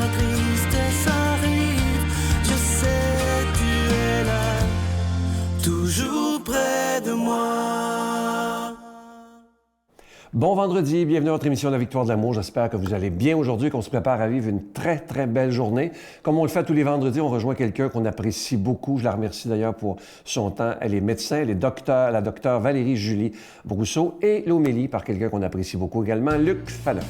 la tristesse arrive, je sais tu es là, toujours près de moi. Bon vendredi, bienvenue à votre émission La Victoire de l'amour. J'espère que vous allez bien aujourd'hui, qu'on se prépare à vivre une très, très belle journée. Comme on le fait tous les vendredis, on rejoint quelqu'un qu'on apprécie beaucoup. Je la remercie d'ailleurs pour son temps. Elle est médecin, elle est docteur, la docteure Valérie Julie Brousseau et l'homélie par quelqu'un qu'on apprécie beaucoup également, Luc Faneuf.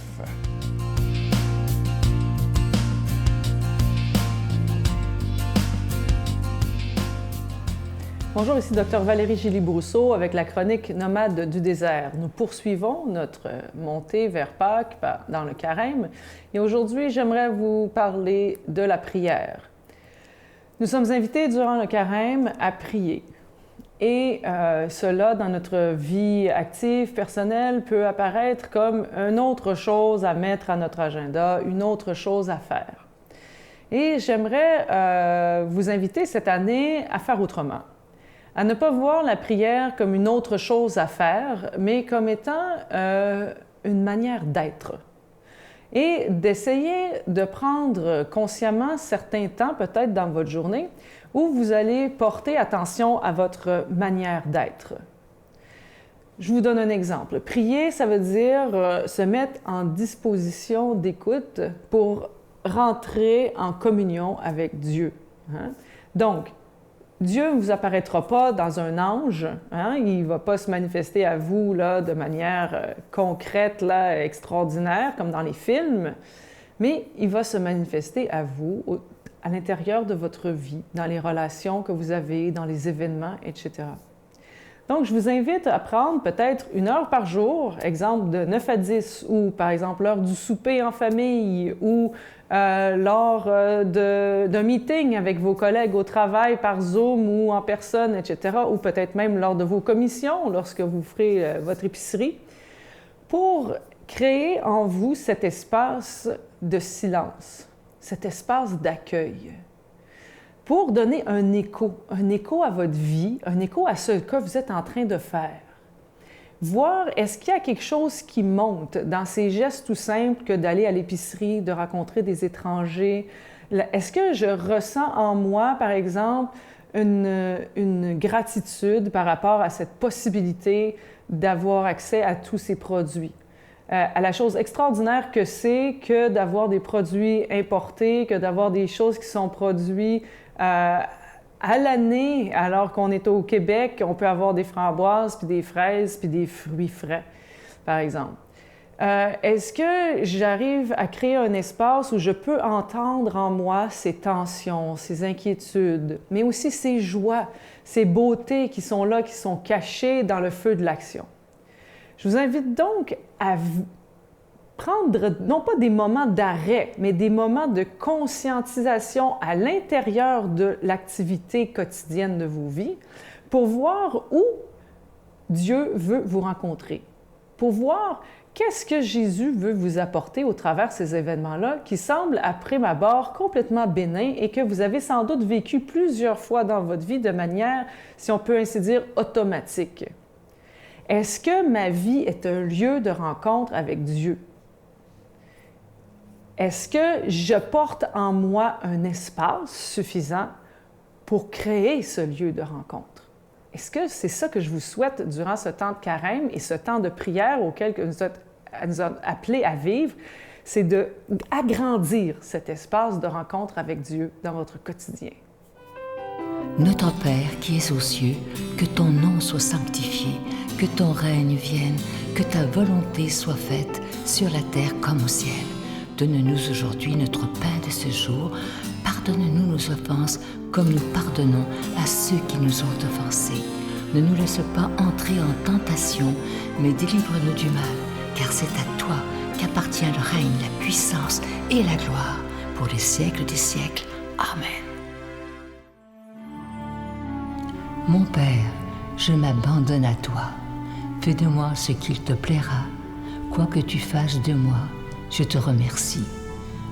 Bonjour, ici Dr Valérie Julie Brousseau avec la chronique Nomade du désert. Nous poursuivons notre montée vers Pâques dans le Carême et aujourd'hui, j'aimerais vous parler de la prière. Nous sommes invités durant le Carême à prier et cela, dans notre vie active, personnelle, peut apparaître comme une autre chose à mettre à notre agenda, une autre chose à faire. Et j'aimerais vous inviter cette année à faire autrement. À ne pas voir la prière comme une autre chose à faire, mais comme étant une manière d'être. Et d'essayer de prendre consciemment certains temps, peut-être dans votre journée, où vous allez porter attention à votre manière d'être. Je vous donne un exemple. Prier, ça veut dire se mettre en disposition d'écoute pour rentrer en communion avec Dieu. Hein? Donc, Dieu ne vous apparaîtra pas dans un ange, hein? Il ne va pas se manifester à vous là, de manière concrète, là, extraordinaire, comme dans les films, mais il va se manifester à vous, à l'intérieur de votre vie, dans les relations que vous avez, dans les événements, etc. Donc, je vous invite à prendre peut-être 1 heure par jour, exemple de 9 à 10, ou par exemple l'heure du souper en famille, ou lors d'un meeting avec vos collègues au travail par Zoom ou en personne, etc., ou peut-être même lors de vos commissions, lorsque vous ferez votre épicerie, pour créer en vous cet espace de silence, cet espace d'accueil, pour donner un écho à votre vie, un écho à ce que vous êtes en train de faire. Voir, est-ce qu'il y a quelque chose qui monte dans ces gestes tout simples que d'aller à l'épicerie, de rencontrer des étrangers? Est-ce que je ressens en moi, par exemple, une gratitude par rapport à cette possibilité d'avoir accès à tous ces produits? À la chose extraordinaire que c'est que d'avoir des produits importés, que d'avoir des choses qui sont produites à l'année, alors qu'on est au Québec, on peut avoir des framboises, puis des fraises, puis des fruits frais, par exemple. Est-ce que j'arrive à créer un espace où je peux entendre en moi ces tensions, ces inquiétudes, mais aussi ces joies, ces beautés qui sont là, qui sont cachées dans le feu de l'action? Je vous invite donc à prendre, non pas des moments d'arrêt, mais des moments de conscientisation à l'intérieur de l'activité quotidienne de vos vies pour voir où Dieu veut vous rencontrer, pour voir qu'est-ce que Jésus veut vous apporter au travers de ces événements-là qui semblent, à prime abord, complètement bénins et que vous avez sans doute vécu plusieurs fois dans votre vie de manière, si on peut ainsi dire, automatique. Est-ce que ma vie est un lieu de rencontre avec Dieu? Est-ce que je porte en moi un espace suffisant pour créer ce lieu de rencontre? Est-ce que c'est ça que je vous souhaite durant ce temps de carême et ce temps de prière auquel nous sommes appelés à vivre? C'est d'agrandir cet espace de rencontre avec Dieu dans votre quotidien. Notre Père qui es aux cieux, que ton nom soit sanctifié, que ton règne vienne, que ta volonté soit faite sur la terre comme au ciel. Donne-nous aujourd'hui notre pain de ce jour. Pardonne-nous nos offenses comme nous pardonnons à ceux qui nous ont offensés. Ne nous laisse pas entrer en tentation, mais délivre-nous du mal, car c'est à toi qu'appartient le règne, la puissance et la gloire pour les siècles des siècles. Amen. Mon Père, je m'abandonne à toi. Fais de moi ce qu'il te plaira. Quoi que tu fasses de moi, je te remercie.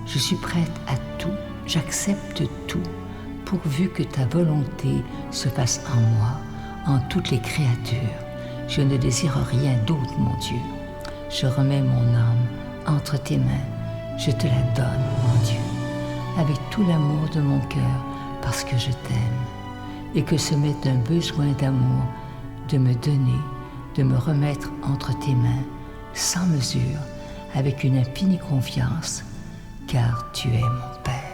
Je suis prête à tout, j'accepte tout, pourvu que ta volonté se fasse en moi, en toutes les créatures. Je ne désire rien d'autre, mon Dieu. Je remets mon âme entre tes mains. Je te la donne, mon Dieu. tout l'amour de mon cœur parce que je t'aime et que ce m'est un besoin d'amour de me donner, de me remettre entre tes mains, sans mesure, avec une infinie confiance, car tu es mon Père.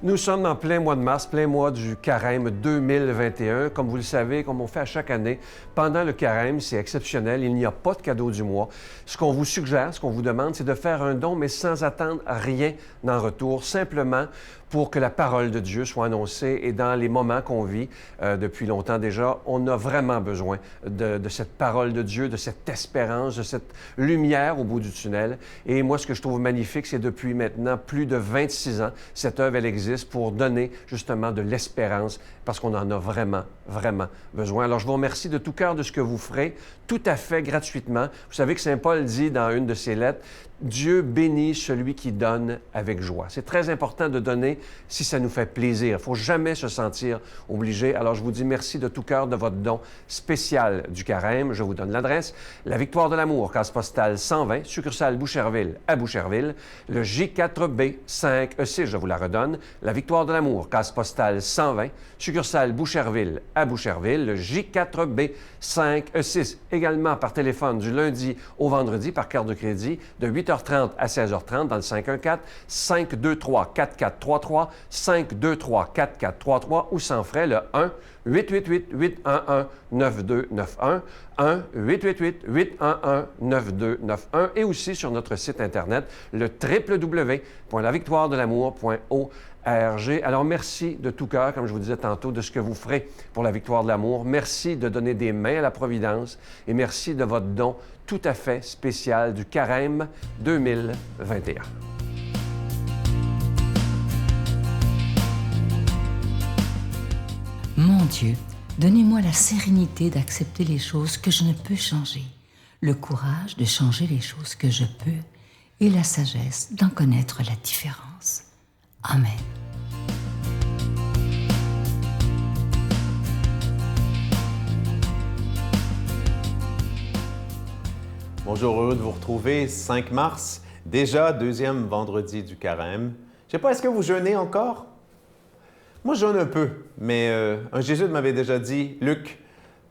Nous sommes en plein mois de mars, plein mois du Carême 2021. Comme vous le savez, comme on fait à chaque année, pendant le Carême, c'est exceptionnel, il n'y a pas de cadeau du mois. Ce qu'on vous suggère, ce qu'on vous demande, c'est de faire un don, mais sans attendre rien en retour, simplement pour que la parole de Dieu soit annoncée. Et dans les moments qu'on vit depuis longtemps déjà, on a vraiment besoin de cette parole de Dieu, de cette espérance, de cette lumière au bout du tunnel. Et moi, ce que je trouve magnifique, c'est depuis maintenant plus de 26 ans, cette œuvre, elle existe pour donner justement de l'espérance parce qu'on en a vraiment, vraiment besoin. Alors, je vous remercie de tout cœur de ce que vous ferez, tout à fait gratuitement. Vous savez que Saint Paul dit dans une de ses lettres, Dieu bénit celui qui donne avec joie. C'est très important de donner si ça nous fait plaisir. Il ne faut jamais se sentir obligé. Alors, je vous dis merci de tout cœur de votre don spécial du Carême. Je vous donne l'adresse. La Victoire de l'Amour, case postale 120, succursale Boucherville à Boucherville. Le J4B 5E6, je vous la redonne. La Victoire de l'Amour, case postale 120, succursale Boucherville à Boucherville. Le J4B 5E6, également par téléphone du lundi au vendredi par carte de crédit de 8h30 à 16h30 dans le 514-523-4433, 523-4433 ou sans frais le 1-888-811-9291, 1-888-811-9291 et aussi sur notre site Internet, le www.lavictoiredelamour.org. Alors, merci de tout cœur, comme je vous disais tantôt, de ce que vous ferez pour la Victoire de l'amour. Merci de donner des mains à la Providence et merci de votre don tout à fait spécial du Carême 2021. Mon Dieu, donnez-moi la sérénité d'accepter les choses que je ne peux changer, le courage de changer les choses que je peux et la sagesse d'en connaître la différence. Amen. Bonjour, heureux de vous retrouver. 5 mars, déjà deuxième vendredi du Carême. Je ne sais pas, est-ce que vous jeûnez encore? Moi, je jeûne un peu, mais un jésuite m'avait déjà dit, Luc,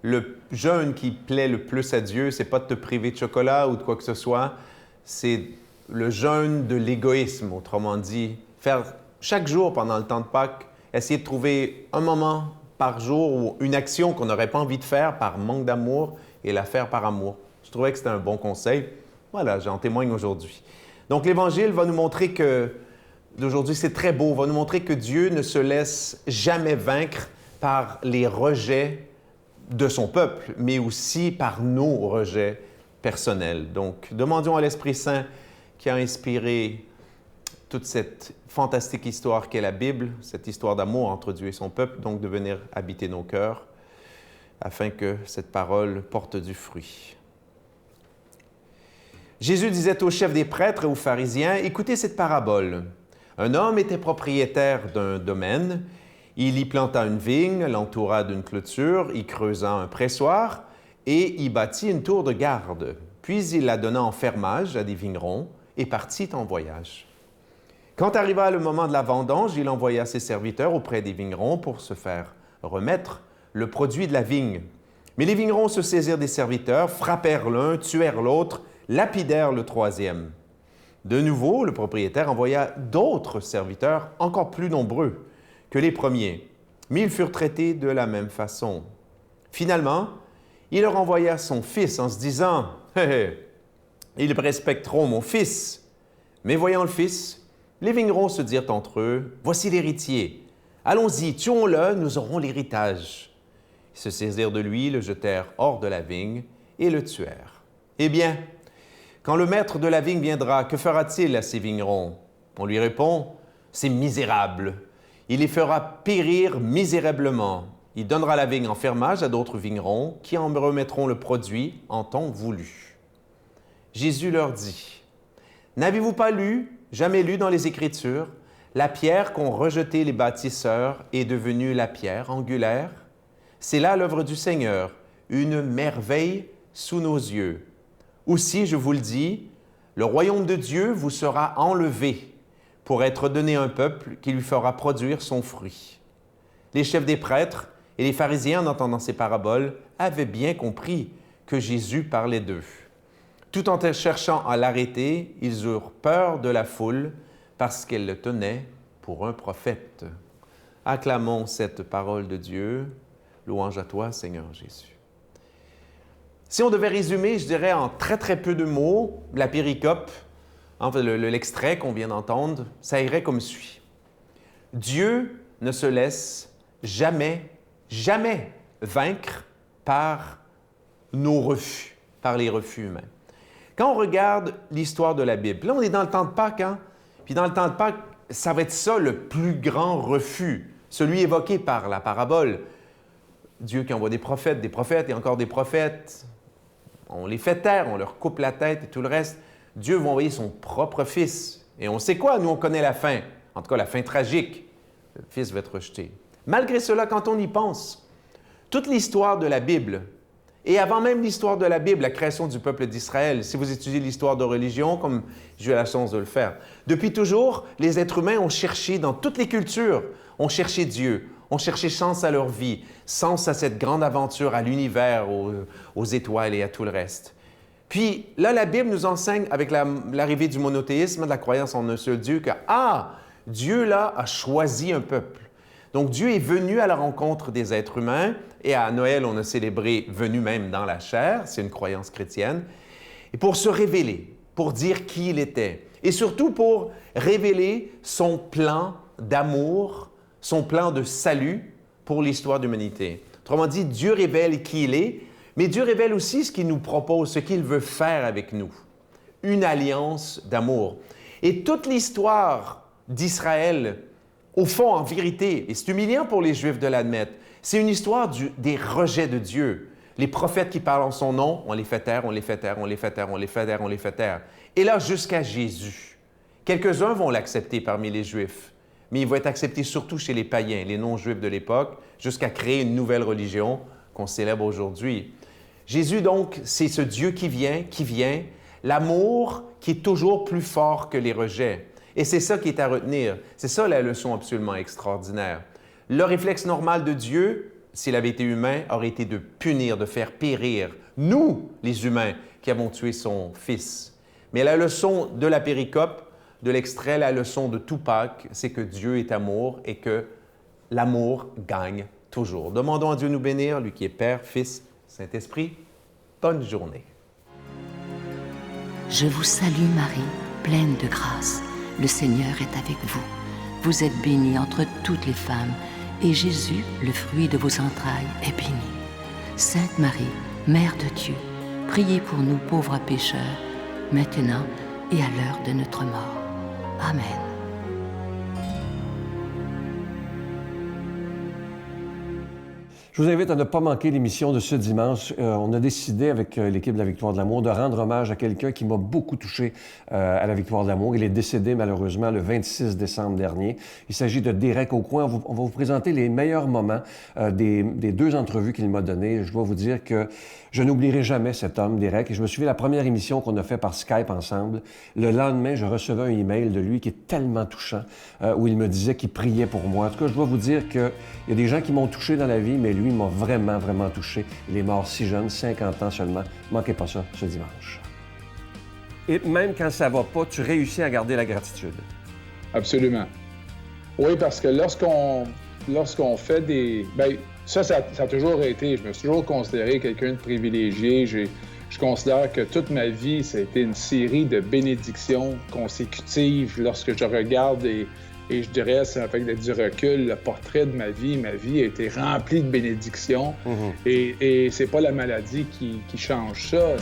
le jeûne qui plaît le plus à Dieu, c'est pas de te priver de chocolat ou de quoi que ce soit, c'est le jeûne de l'égoïsme, autrement dit, faire chaque jour pendant le temps de Pâques, essayer de trouver un moment par jour ou une action qu'on n'aurait pas envie de faire par manque d'amour et la faire par amour. Je trouvais que c'était un bon conseil. Voilà, j'en témoigne aujourd'hui. Donc, l'Évangile va nous montrer que, d'aujourd'hui, c'est très beau, va nous montrer que Dieu ne se laisse jamais vaincre par les rejets de son peuple, mais aussi par nos rejets personnels. Donc, demandions à l'Esprit Saint qui a inspiré toute cette fantastique histoire qu'est la Bible, cette histoire d'amour entre Dieu et son peuple, donc de venir habiter nos cœurs afin que cette parole porte du fruit. Jésus disait aux chefs des prêtres et aux pharisiens, « Écoutez cette parabole. Un homme était propriétaire d'un domaine. Il y planta une vigne, l'entoura d'une clôture, y creusa un pressoir et y bâtit une tour de garde. Puis il la donna en fermage à des vignerons et partit en voyage. Quand arriva le moment de la vendange, il envoya ses serviteurs auprès des vignerons pour se faire remettre le produit de la vigne. Mais les vignerons se saisirent des serviteurs, frappèrent l'un, tuèrent l'autre, lapidèrent le troisième. De nouveau, le propriétaire envoya d'autres serviteurs encore plus nombreux que les premiers, mais ils furent traités de la même façon. Finalement, il leur envoya son fils en se disant « Hé, hé, ils respecteront mon fils. » Mais voyant le fils, les vignerons se dirent entre eux, « Voici l'héritier. Allons-y, tuons-le, nous aurons l'héritage. » Ils se saisirent de lui, le jetèrent hors de la vigne et le tuèrent. Eh bien, quand le maître de la vigne viendra, que fera-t-il à ces vignerons? On lui répond, « C'est misérable. Il les fera périr misérablement. Il donnera la vigne en fermage à d'autres vignerons qui en remettront le produit en temps voulu. » Jésus leur dit, « N'avez-vous pas jamais lu dans les Écritures, la pierre qu'ont rejetée les bâtisseurs est devenue la pierre angulaire? C'est là l'œuvre du Seigneur, une merveille sous nos yeux. Aussi, je vous le dis, Le royaume de Dieu vous sera enlevé pour être donné à un peuple qui lui fera produire son fruit. » Les chefs des prêtres et les pharisiens, en entendant ces paraboles, avaient bien compris que Jésus parlait d'eux. Tout en cherchant à l'arrêter, ils eurent peur de la foule parce qu'elle le tenait pour un prophète. Acclamons cette parole de Dieu. Louange à toi, Seigneur Jésus. Si on devait résumer, je dirais en très, très peu de mots, la péricope, l'extrait qu'on vient d'entendre, ça irait comme suit. Dieu ne se laisse jamais, jamais vaincre par nos refus, par les refus humains. Quand on regarde l'histoire de la Bible, là on est dans le temps de Pâques, hein? Puis dans le temps de Pâques, ça va être ça le plus grand refus, celui évoqué par la parabole. Dieu qui envoie des prophètes et encore des prophètes. On les fait taire, on leur coupe la tête et tout le reste. Dieu va envoyer son propre Fils. Et on sait quoi? Nous, on connaît la fin. En tout cas, la fin tragique. Le Fils va être rejeté. Malgré cela, quand on y pense, toute l'histoire de la Bible, et avant même l'histoire de la Bible, la création du peuple d'Israël, si vous étudiez l'histoire de religion, comme j'ai eu la chance de le faire, depuis toujours, les êtres humains ont cherché, dans toutes les cultures, ont cherché Dieu, ont cherché sens à leur vie, sens à cette grande aventure, à l'univers, aux étoiles et à tout le reste. Puis là, la Bible nous enseigne, avec l'arrivée du monothéisme, de la croyance en un seul Dieu, que, Dieu, là, a choisi un peuple. Donc, Dieu est venu à la rencontre des êtres humains, et à Noël, on a célébré venu même dans la chair, c'est une croyance chrétienne, et pour se révéler, pour dire qui il était, et surtout pour révéler son plan d'amour, son plan de salut pour l'histoire de l'humanité. Autrement dit, Dieu révèle qui il est, mais Dieu révèle aussi ce qu'il nous propose, ce qu'il veut faire avec nous. Une alliance d'amour. Et toute l'histoire d'Israël, au fond, en vérité, et c'est humiliant pour les Juifs de l'admettre, c'est une histoire des rejets de Dieu. Les prophètes qui parlent en son nom, on les fait taire, on les fait taire, on les fait taire, on les fait taire, on les fait taire. Et là, jusqu'à Jésus. Quelques-uns vont l'accepter parmi les Juifs, mais il va être accepté surtout chez les païens, les non-Juifs de l'époque, jusqu'à créer une nouvelle religion qu'on célèbre aujourd'hui. Jésus, donc, c'est ce Dieu qui vient, l'amour qui est toujours plus fort que les rejets. Et c'est ça qui est à retenir. C'est ça la leçon absolument extraordinaire. Le réflexe normal de Dieu, s'il avait été humain, aurait été de punir, de faire périr, nous, les humains, qui avons tué son Fils. Mais la leçon de la péricope, de l'extrait, la leçon de tout Pâques, c'est que Dieu est amour et que l'amour gagne toujours. Demandons à Dieu de nous bénir, lui qui est Père, Fils, Saint-Esprit. Bonne journée. Je vous salue Marie, pleine de grâce. Le Seigneur est avec vous. Vous êtes bénie entre toutes les femmes, et Jésus, le fruit de vos entrailles, est béni. Sainte Marie, Mère de Dieu, priez pour nous pauvres pécheurs, maintenant et à l'heure de notre mort. Amen. Je vous invite à ne pas manquer l'émission de ce dimanche. On a décidé avec l'équipe de la Victoire de l'amour de rendre hommage à quelqu'un qui m'a beaucoup touché à la Victoire de l'amour. Il est décédé malheureusement le 26 décembre dernier. Il s'agit de Derek Aucoin. On va vous présenter les meilleurs moments des deux entrevues qu'il m'a données. Je dois vous dire que je n'oublierai jamais cet homme, Derek. Et je me souviens de la première émission qu'on a fait par Skype ensemble. Le lendemain, je recevais un email de lui qui est tellement touchant, où il me disait qu'il priait pour moi. En tout cas, je dois vous dire qu'il y a des gens qui m'ont touché dans la vie, mais lui m'a vraiment, vraiment touché. Il est mort si jeune, 50 ans seulement. Manquez pas ça ce dimanche. Et même quand ça va pas, tu réussis à garder la gratitude. Absolument. Oui, parce que lorsqu'on fait des... Bien, ça a toujours été... Je me suis toujours considéré quelqu'un de privilégié. Je considère que toute ma vie, ça a été une série de bénédictions consécutives. Lorsque je regarde et je dirais, c'est avec du recul, le portrait de ma vie a été rempli de bénédictions. Et c'est pas la maladie qui change ça.